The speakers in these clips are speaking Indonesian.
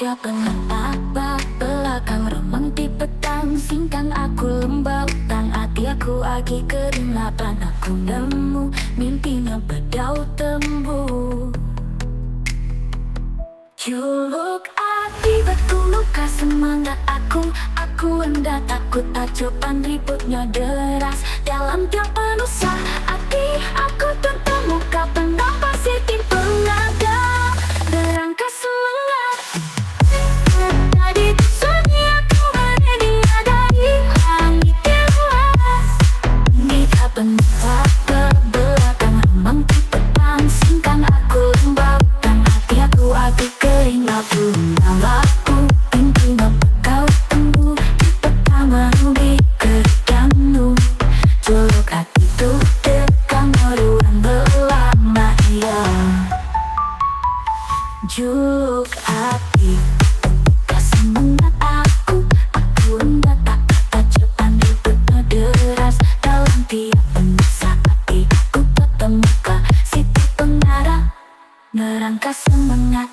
Tiap apa belakang remang di petang singkang aku lembab tang hati aku agi kering lapan aku nemu mimpinya bedau tembu. Juluk hati betul luka semangat aku hendak takut acupan ributnya deras dalam tiap penusa hati aku bertemu kapan pasti pengada berangkat semangat. Tadi sunyi aku berani ada di langit yang luas. Ini kapan ke belakang remang di petang singkang aku lembab dan hati aku agi kering labu namaku pintunya kau tunggu di pertama rugi kerjanu juluk hati tuh dekang meruang belama iya. Juluk hati semangat aku hendak tak tajapan ributnya deras dalam tiap penusa hati aku bertemu ke situ pengarah nerangka semangat.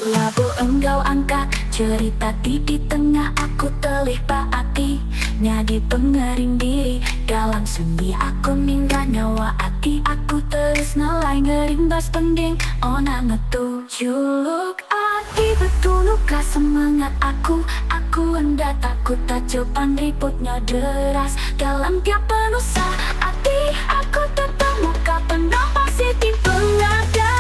Labu engkau angkat cerita di tengah aku telih hati nyadi pengering diri dalam sendi aku mingga nyawa hati aku terus ngelai ngerimbas pending ona ngetu. Juluk hati betul luka semangat aku hendak takut tajapan ributnya deras dalam tiap penusa hati aku bertemu kapan pasti pengada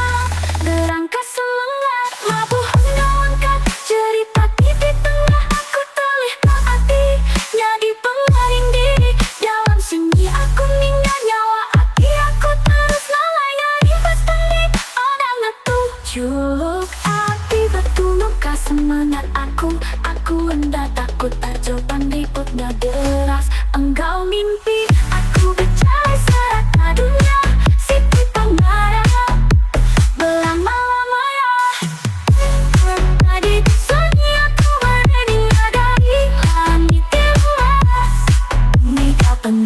berangka semangat. Labu engkau angkat cerita di tengah aku telih hati nyadi pengering diri dalam sendi aku mingga nyawa hati aku terus lalai ngerimbas pending ona ngetu. Juluk hati betul luka semangat aku hendak takut acupan ributnya deras engkau mimpi aku bercari serata dunia situ pengarah berlama-lama ya. Tadi sunyi aku berani ada di langit yang luas. Ini kapan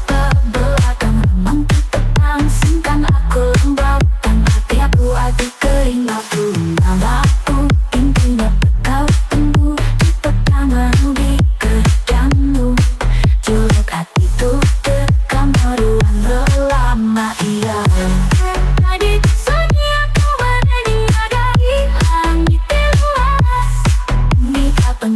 ke belakang remang di petang singkang aku lembab dan hati aku agi kering labu namaku pintunya kau tunggu di pertama rugi kerjamu juluk hati tuh dekam meruang belama iya. Tadi sunyi aku berani ada di langit yang luas. Ini kapan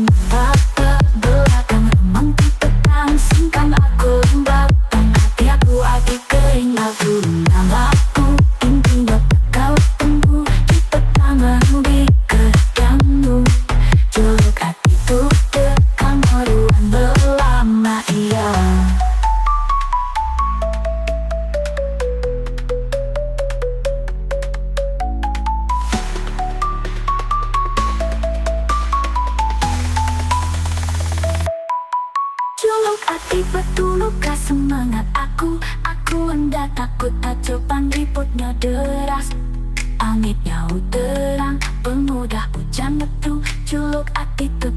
ke belakang remang di petang singkang aku lembab dan hati aku agi kering labu namaku pintunya kau tunggu di pertama rugi kerjamu juluk hati tuh dekam meruang belama iya. Juluk hati betul luka semangat aku hendak takut acupan ributnya deras angin nyaut terang pemudah hujan metu juluk hati tuh